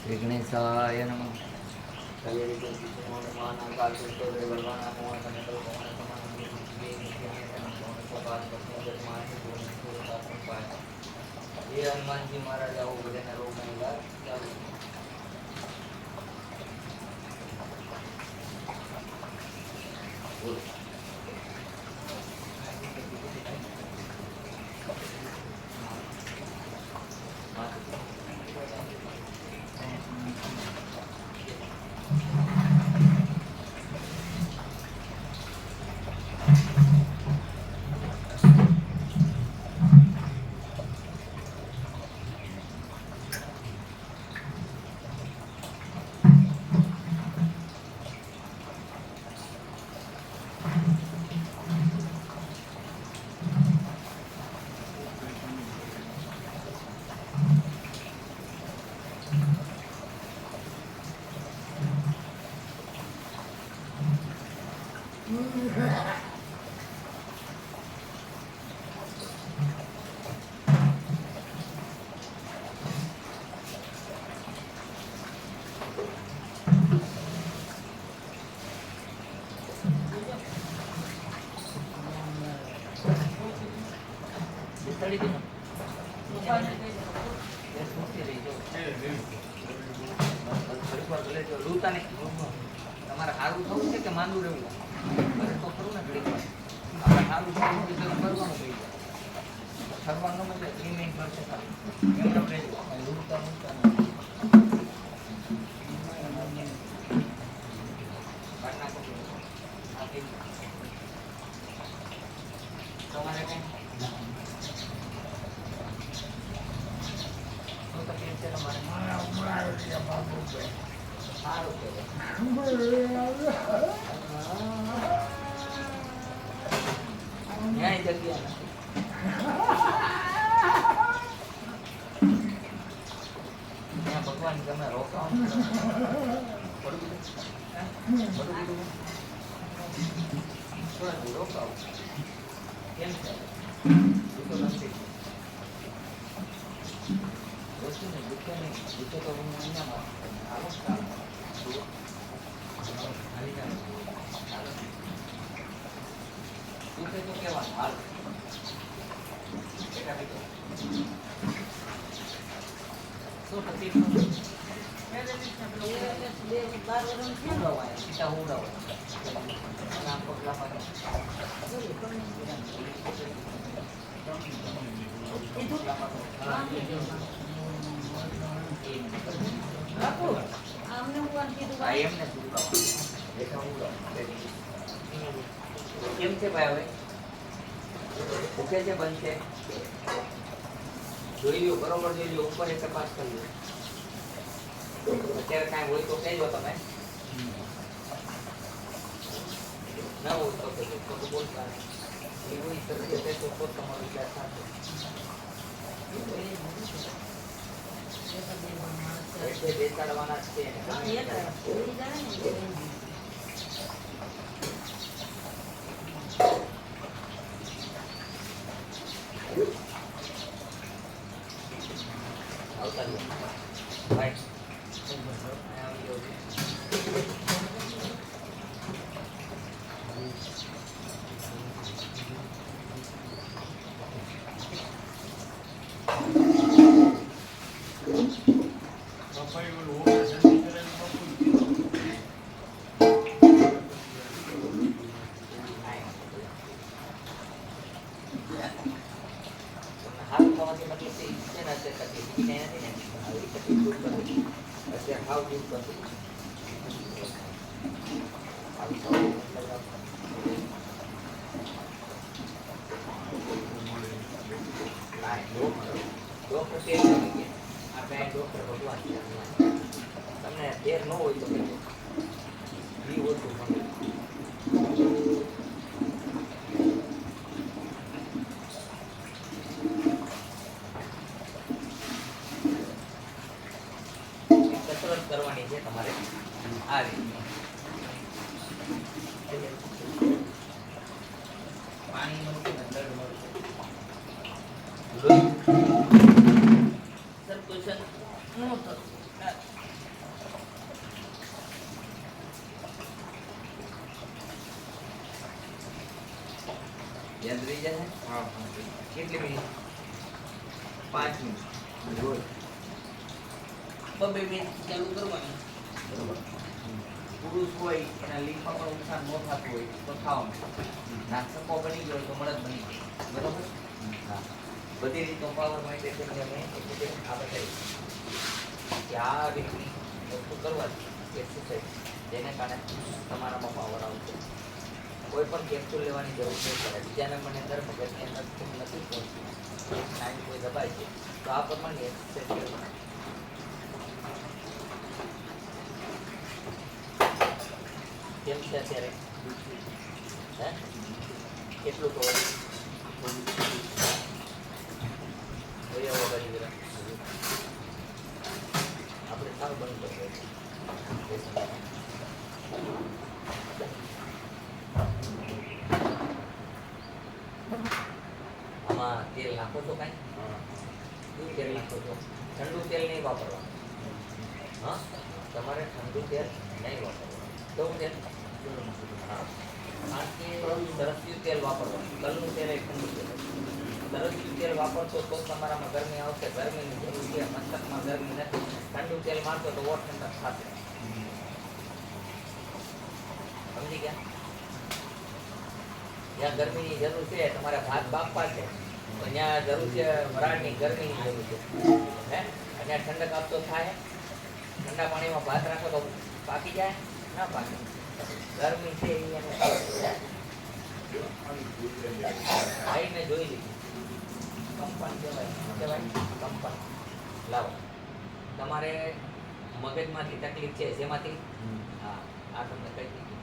વિઘ્નેશાય નમઃ. એ હનુમાનજી મહારાજ આવો બધાના રોગનો ઈલાજ ચાલુ. તમારે સારું થવું છે કે માંદું રહેવું તો ખરું ને ઘડી આપણે સારું થવું છે તો કરવાનું થઈ જાય ફરવાનું મતલબ 3 મિનિટ કરશે એમ રહેવું રૂડતા તમારે કઈ ન્યાય જગ્યા ત્યાં ભગવાન તમે રોકાવ રોકાવ કેમ છે વસ્તુ ને દુઃખે નહીં દુઃખે તો હું અહીંયા આવો દુઃખે તો કેવાનું હાલ શું તકલીફ કેમ છે ભાઈ હવે ભૂખે છે બંધ છે જોઈ લ્યો બરોબર જોઈ લ્યો ઉપર એક તપાસ કરી લ્યો અત્યારે કાંઈ હોય તો કહેજો તમે ના હોય તો કહેજો બોલતા એવું શક્ય તો તમારો વિચાર થશે એટલે બેસાડવાના જ છે આવતા ભાઈ તમને ફેર ન હોય તો કસરત કરવાની છે તમારે આ રીતે પાણી મળશે ને બ્લડ મળશે સર્ક્યુલેશન ન થતું યાદ રહી જાય? હા કેટલી મિનિટ? 5 મિનિટ. રોજ 2 મિનિટ ચાલુ કરવાની. બરોબર. પુરુષ હોય એના લીફમાં પણ નુકસાન ન થતું હોય તો ખાવાનું. નાશકો બની ગયો તો મળદ બની ગયો. બરોબર. હા, બધી રીતનો પાવર માટે અમે આ બતાવી કે આ રીતની વસ્તુ કરવાથી એક્સરસાઇઝ જેને કારણે તમારામાં પાવર આવશે. કોઈ પણ કેપ્સ્યુલ લેવાની જરૂર નહીં પડે. બીજા નંબરની અંદર મગજની અંદર ખૂબ નથી પહોંચતી, ટાઈમ કોઈ દબાય છે તો આ પ્રમાણે એક્સરસાઇઝ કરવાની. કેમ છે અત્યારે? હે કેટલું તો આપણે સારું બની શકીએ. આમાં તેલ નાખો છો કાંઈ? શું તેલ નાખો છો? ઠંડુ તેલ નહીં વાપરવાનું. હા, તમારે ઠંડુ તેલ નહીં વાપરવાનું. કેવું તેલ? હા, કારણ કે સરસ્યું તેલ વાપરવાનું. તલનું તેલ એ ઠંડુ તેલ. સરસ્યું તેલ વાપરશો તો તમારામાં ગરમી આવશે. ગરમીની જરૂર છે, મસ્તકમાં ગરમી નથી. ઠંડુ તેલ મારશો તો ઓર ઠંડક થશે. સમજી ગયા? જ્યાં ગરમીની જરૂર છે, તમારે ભાત બાફવા છે તો ત્યાં જરૂર છે વરાળની, ગરમીની જરૂર છે. હે અને ઠંડક આપતો થાય. ઠંડા પાણીમાં ભાત રાખો તો પાકી જાય? ના પાકે. ગરમી છે એ એને આઈને જોઈ લીધી. કંપન કહેવાય. કંપન લાવો. તમારે મગજમાંથી તકલીફ છે, જેમાંથી? હા, આ તમને કહી દીધું.